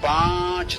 5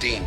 3।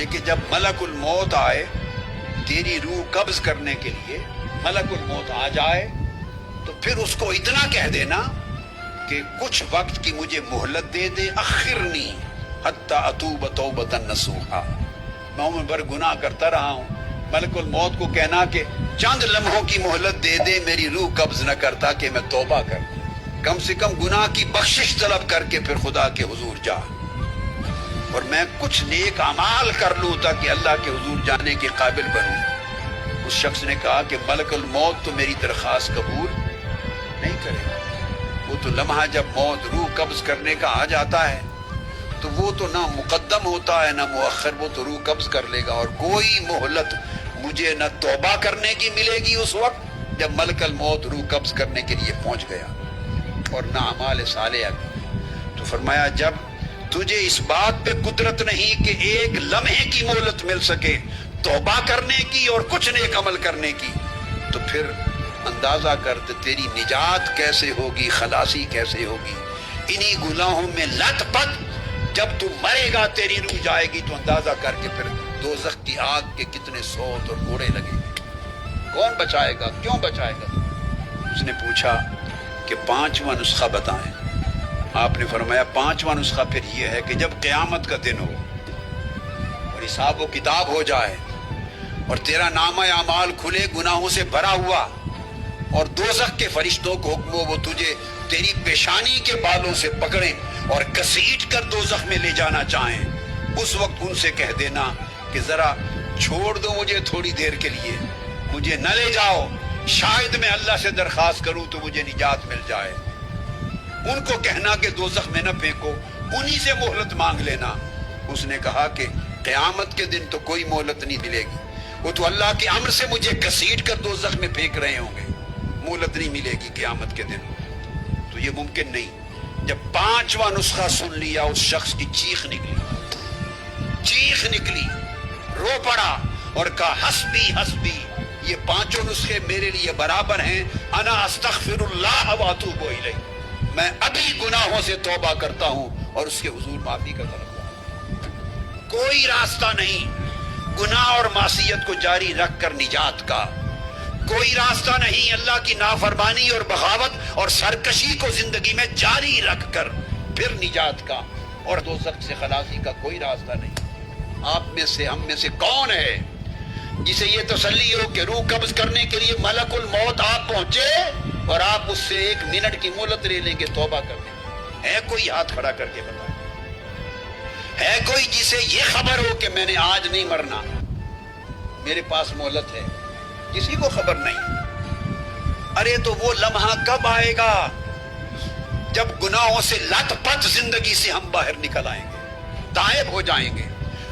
لیکن جب ملک الموت آئے تیری روح قبض کرنے کے لیے، ملک الموت آ جائے تو پھر اس کو اتنا کہہ دینا کہ کچھ وقت کی مجھے مہلت دے دے، اخرنی حتی اتوب توبۃ نصوحا، میں عمر بھر گناہ کرتا رہا ہوں، ملک الموت کو کہنا کہ چند لمحوں کی مہلت دے دے، میری روح قبض نہ کرتا کہ میں توبہ کر دوں، کم سے کم گناہ کی بخشش طلب کر کے پھر خدا کے حضور جا اور میں کچھ نیک اعمال کر لوں تاکہ اللہ کے حضور جانے کے قابل بنوں۔ اس شخص نے کہا کہ ملک الموت تو میری درخواست قبول نہیں کرے گا، وہ تو لمحہ جب موت روح قبض کرنے کا آ جاتا ہے تو وہ تو نہ مقدم ہوتا ہے نہ مؤخر، وہ تو روح قبض کر لے گا، اور کوئی مہلت مجھے نہ توبہ کرنے کی ملے گی اس وقت جب ملک الموت روح قبض کرنے کے لیے پہنچ گیا، اور نہ اعمال صالحہ کی۔ تو فرمایا جب تجھے اس بات پہ قدرت نہیں کہ ایک لمحے کی مہلت مل سکے توبہ کرنے کی اور کچھ نیک عمل کرنے کی، تو پھر اندازہ کر تیری نجات کیسے ہوگی، خلاصی کیسے ہوگی۔ انہی گناہوں میں لت پت جب تو مرے گا تیری روح جائے گی، تو اندازہ کر کے پھر دوزخ کی آگ کے کتنے سوت اور گھوڑے لگیں گے، کون بچائے گا، کیوں بچائے گا؟ اس نے پوچھا کہ 5واں نسخہ بتائیں۔ آپ نے فرمایا 5واں نسخہ پھر یہ ہے کہ جب قیامت کا دن ہو اور حساب و کتاب ہو جائے اور تیرا نامہ اعمال کھلے گناہوں سے بھرا ہوا، اور دوزخ کے فرشتوں کو حکم ہو وہ تجھے تیری پیشانی کے بالوں سے پکڑیں اور گھسیٹ کر دوزخ میں لے جانا چاہیں، اس وقت ان سے کہہ دینا کہ ذرا چھوڑ دو مجھے تھوڑی دیر کے لیے، مجھے نہ لے جاؤ، شاید میں اللہ سے درخواست کروں تو مجھے نجات مل جائے۔ ان کو کہنا کہ دوزخ میں نہ پھینکو، انہی سے مہلت مانگ لینا۔ اس نے کہا کہ قیامت کے دن تو کوئی مہلت نہیں ملے گی، وہ تو اللہ کے امر سے مجھے گھسیٹ کر دوزخ میں پھینک رہے ہوں گے، مہلت نہیں ملے گی قیامت کے دن، تو یہ ممکن نہیں۔ جب 5واں نسخہ سن لیا اس شخص کی چیخ نکلی، رو پڑا اور کہا حسبی حسبی، یہ 5 نسخے میرے لیے برابر ہیں، انا استغفر اللہ واتوب الیہ، میں ابھی گناہوں سے توبہ کرتا ہوں اور اس کے حضور معافی کا طلب کرتا ہوں۔ کوئی راستہ نہیں گناہ اور معصیت کو جاری رکھ کر نجات کا، کوئی راستہ نہیں اللہ کی نافرمانی اور بغاوت اور سرکشی کو زندگی میں جاری رکھ کر پھر نجات کا، اور دوزخ سے خلاصی کا کوئی راستہ نہیں۔ آپ میں سے ہم میں سے کون ہے جسے یہ تسلی ہو کہ روح قبض کرنے کے لیے ملک الموت آپ پہنچے اور آپ اس سے 1 منٹ کی مہلت لے لیں گے، توبہ کر دیں؟ ہے کوئی ہاتھ کھڑا کر کے بتائے؟ ہے کوئی جسے یہ خبر ہو کہ میں نے آج نہیں مرنا، میرے پاس مہلت ہے؟ کسی کو خبر نہیں۔ ارے تو وہ لمحہ کب آئے گا جب گناہوں سے لت پت زندگی سے ہم باہر نکل آئیں گے، تائب ہو جائیں گے،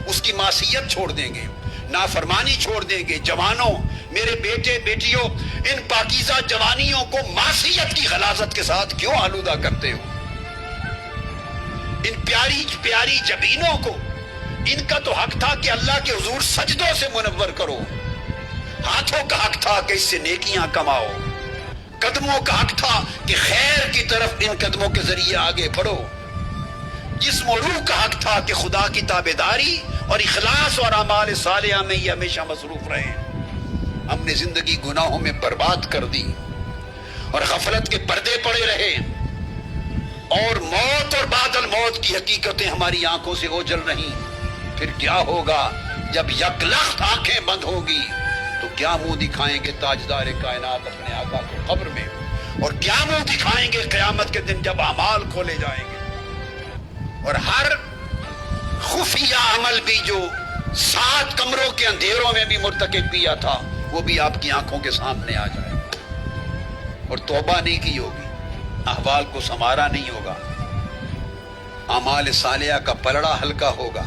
اس کی معصیت چھوڑ دیں گے، نافرمانی چھوڑ دیں گے۔ جوانوں، میرے بیٹے بیٹیوں، ان پاکیزہ جوانیوں کو معصیت کی غلاظت کے ساتھ کیوں آلودہ کرتے ہو؟ ان پیاری پیاری جبینوں کو، ان کا تو حق تھا کہ اللہ کے حضور سجدوں سے منور کرو، ہاتھوں کا حق تھا کہ اس سے نیکیاں کماؤ، قدموں کا حق تھا کہ خیر کی طرف ان قدموں کے ذریعے آگے بڑھو، جسم و روح کا حق تھا کہ خدا کی تابعداری اور اخلاص اور اعمال صالحہ میں یہ ہمیشہ مصروف رہیں۔ ہم نے زندگی گناہوں میں برباد کر دی اور غفلت کے پردے پڑے رہے، اور موت اور بعد الموت کی حقیقتیں ہماری آنکھوں سے اوجھل رہیں۔ پھر کیا ہوگا جب یکلخت آنکھیں بند ہوگی؟ تو کیا منہ دکھائیں گے تاجدار کائنات اپنے آقا کو قبر میں، اور کیا منہ دکھائیں گے قیامت کے دن جب اعمال کھولے جائیں گے، اور ہر خفیہ عمل بھی جو 7 کمروں کے اندھیروں میں بھی مرتکب کیا تھا وہ بھی آپ کی آنکھوں کے سامنے آ جائے گا، اور توبہ نہیں کی ہوگی، احوال کو سنوارا نہیں ہوگا، اعمال صالحہ کا پلڑا ہلکا ہوگا،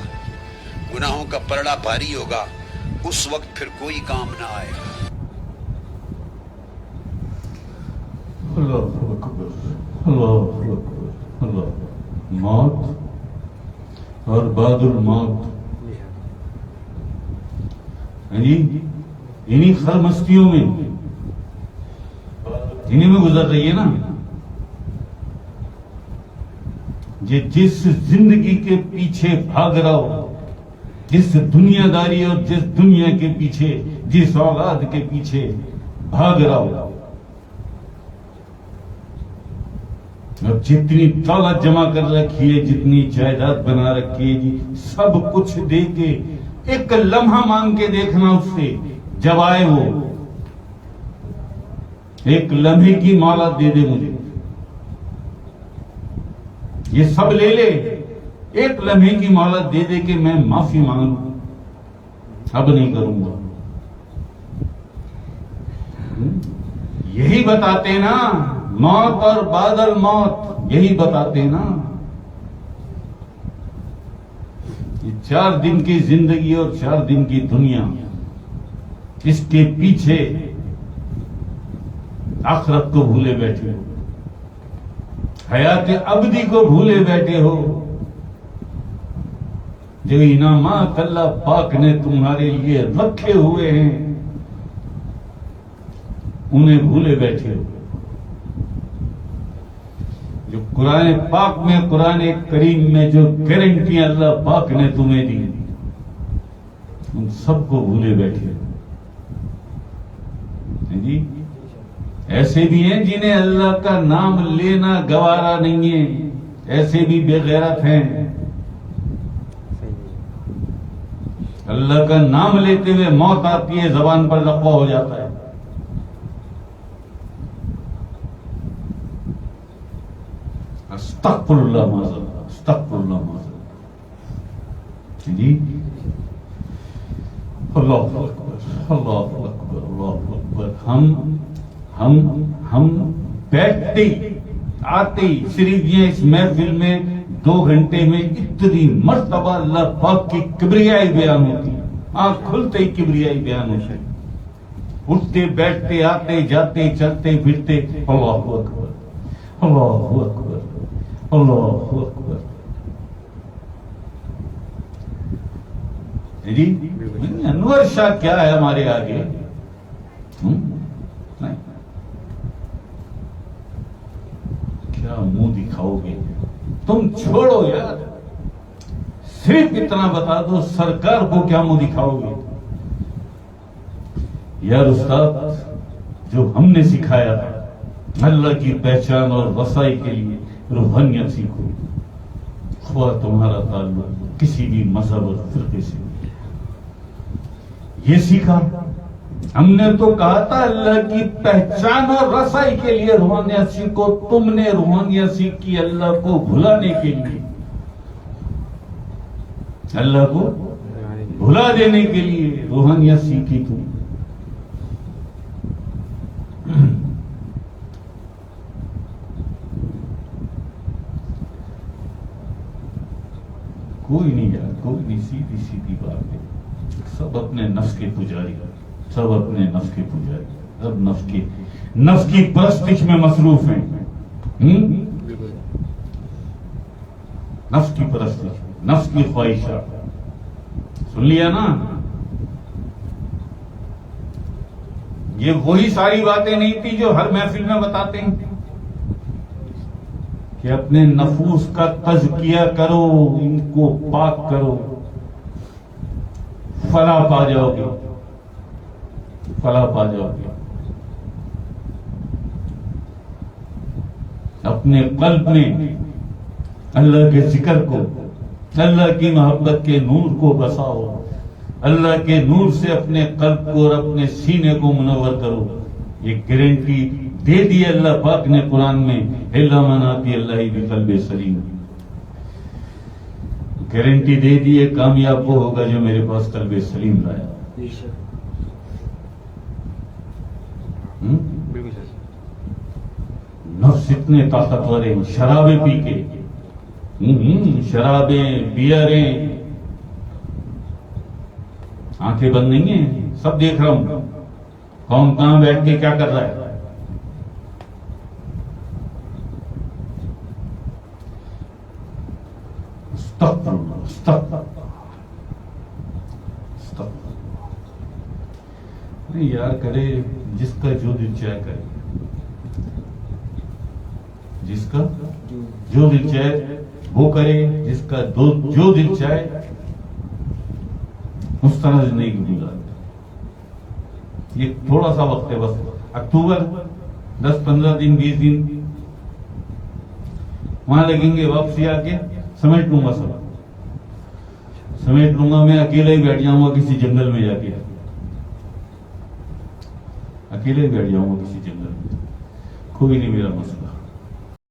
گناہوں کا پلڑا بھاری ہوگا، اس وقت پھر کوئی کام نہ آئے گا۔ اللہ اکبر، اللہ اکبر، اللہ۔ موت اور بعد الموت، انہی خرمستیوں میں، انہی میں گزر رہی ہے نا۔ جس زندگی کے پیچھے بھاگ رہا ہو، جس دنیا داری اور جس دنیا کے پیچھے، جس اولاد کے پیچھے بھاگ رہا ہو، اور جتنی دولت جمع کر رکھی ہے، جتنی جائیداد بنا رکھی ہے جی، سب کچھ دے کے ایک لمحہ مانگ کے دیکھنا اس سے، جب آئے وہ ایک لمحے کی مہلت دے دے مجھے، یہ سب لے لے، ایک لمحے کی مہلت دے دے کہ میں معافی مانگوں، اب نہیں کروں گا۔ یہی بتاتے نا موت اور بعد الموت، یہی بتاتے نا۔ یہ 4 دن کی زندگی اور 4 دن کی دنیا، اس کے پیچھے آخرت کو بھولے بیٹھے ہو، حیات ابدی کو بھولے بیٹھے ہو، جو انعامات اللہ پاک نے تمہارے لیے رکھے ہوئے ہیں انہیں بھولے بیٹھے ہو۔ جو قرآن پاک میں، قرآن کریم میں جو گارنٹیاں اللہ پاک نے تمہیں دی، ان سب کو بھولے بیٹھے ہو جی۔ ایسے بھی ہیں جنہیں اللہ کا نام لینا گوارا نہیں ہے، ایسے بھی بے غیرت ہیں، اللہ کا نام لیتے ہوئے موت آتی ہے، زبان پر لقوہ ہو جاتا ہے۔ استغفر اللہ معذرت، استغفر اللہ معذرت جی۔ اللہ اکبر، اللہ اکبر، اللہ اکبر۔ ہم بیٹھتے آتے صرف یہ اس محفل میں 2 گھنٹے میں اتنی مرتبہ اللہ پاک کی کبریائی بیان ہوتی، آنکھ کھلتے ہی کبریائی بیان ہوتی، اٹھتے بیٹھتے آتے جاتے چلتے پھرتے، اللہ اکبر، اللہ اکبر، اللہ اکبر جی۔ انور شاہ کیا ہے ہمارے آگے؟ کیا منہ دکھاؤ گے تم؟ چھوڑو یار، صرف اتنا بتا دو سرکار کو کیا منہ دکھاؤ گے؟ یار استاد، جو ہم نے سکھایا تھا اللہ کی پہچان اور رسائی کے لیے روحانیت سیکھو، خواہ تمہارا تعلق کسی بھی مذہب اور فرقے سے، یہ سیکھا ہم نے۔ تو کہا تھا اللہ کی پہچان اور رسائی کے لیے روحانیت سیکھو، تم نے روحانیت سیکھی اللہ کو بھلانے کے لیے، اللہ کو بھلا دینے کے لیے روحانیت سیکھی تم۔ کوئی نہیں یار، کوئی نہیں، سیدھی سیدھی بات ہے، سب اپنے نفس کے پجاری، سب اپنے نفس کے پجاری، سب نفس کی پرستش میں مصروف ہیں، نفس کی پرستش، نفس کی خواہشات۔ سن لیا نا؟ یہ وہی ساری باتیں نہیں تھی جو ہر محفل میں بتاتے ہیں کہ اپنے نفوس کا تزکیہ کرو، ان کو پاک کرو، فلاح پا جاؤ گے، فلاح پا جاؤ گے۔ اپنے قلب میں اللہ کے ذکر کو، اللہ کی محبت کے نور کو بساؤ، اللہ کے نور سے اپنے قلب کو اور اپنے سینے کو منور کرو۔ یہ گارنٹی دے دی اللہ پاک نے قرآن میں، الا من آتی اللہ بقلب سلیم، گارنٹی دے دی ہے کامیاب وہ ہوگا جو میرے پاس قلب سلیم لایا۔ نفس اتنے طاقتور ہیں، شرابیں پی کے، شرابیں، بیئریں، آنکھیں بند نہیں ہیں، سب دیکھ رہا ہوں کون کہاں بیٹھ کے کیا کر رہا ہے۔ استغفر اللہ، استغفر اللہ، استغفر اللہ۔ نہیں یار، کرے جس کا جو دل چاہے کرے، جس کا جو دل چاہے وہ کرے، جس کا جو دل چاہے اس طرح زندگی گزارتے. یہ تھوڑا سا وقت ہے بس. اکتوبر 10-15 دن 20 دن وہاں لگیں گے. واپسی آ کے سمیٹ لوں گا, سب سمیٹ لوں گا. میں اکیلا ہی بیٹھ جاؤں گا کسی جنگل میں جا کے, اکیلے بیٹھ جاؤں گا کسی جنگل میں, کوئی نہیں میرا مسئلہ.